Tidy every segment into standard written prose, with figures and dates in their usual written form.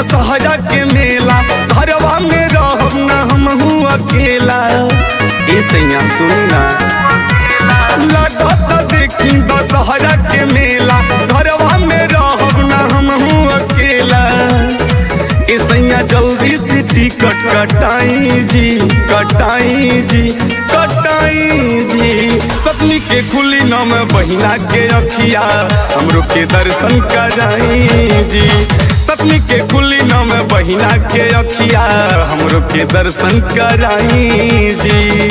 दशहरा के मेला, घरवा में रहब ना हमहू अकेला। ए सैया सुनना लागत देखी दशहरा के मेला, घरवा में रहब ना हमहू अकेला। ए सैया जल्दी से टिकट कटाई जी, कटाई जी, कटाई जी। सपनी के खुली नाम बहिना के अखिया, हमरो के दर्शन कराई जी। सपनी के खुली नाम बहिना के अखिया, हमरो के दर्शन कराई जी।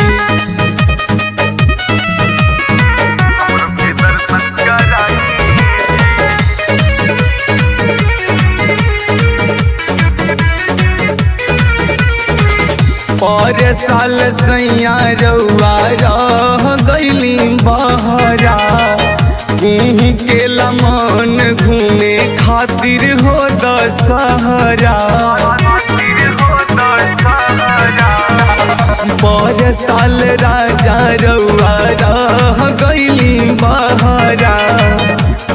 पर साल सैया रउआ रह गइली बहरा, कुही के लमन घूमे खातिर हो दशहरा। पर साल राजा रउआ रह गइली बहरा,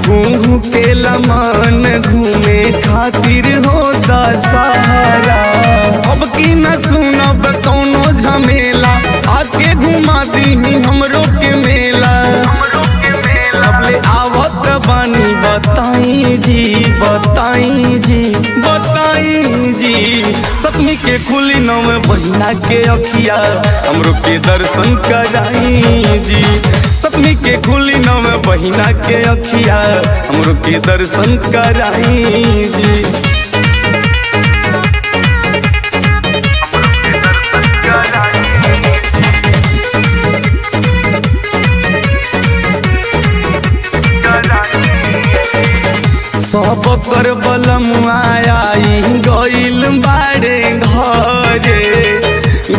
कुहू के लमन घूमे खातिर हो दशहरा। अब की न सुनब कौनो झमेला, आके घुमा दीही हमरो के मेला। अबले आवत बानी बताई जी, बताई जी, बताई जी। सपनी के खुली नाम बहिना के अखिया, हमरो के दर्शन कराई जी। सपनी के खुली नाम बहिना के अखिया, हमरो के दर्शन कराई जी। सब कर बलमुआ आई गइल बाड़े घरे,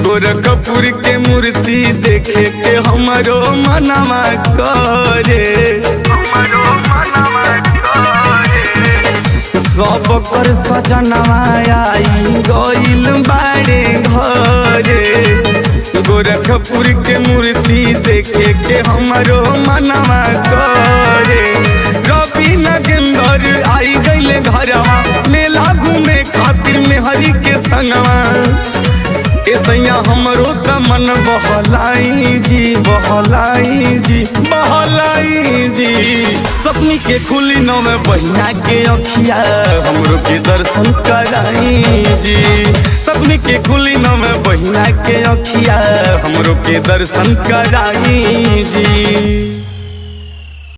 गोरखपुर के मूर्ति देखे के हमरो मनवा करे। सब कर सजनवा आई गइल बाड़े घरे, गोरखपुर के मूर्ति देखे के हमरो मनवा करे। रवि नगेंद्र आई गइले घरवा, मेला घूमे खातिर में हरि के संगवा। ए सैया हमरो त मन बहलाई जी, बहलाई जी, बहलाई जी। सपनी के खुली नाम बहिना के अखिया, हमरो के दर्शन कराई जी। सपनी के खुली नाम बहिना के अखिया, हमरो के दर्शन कराई जी।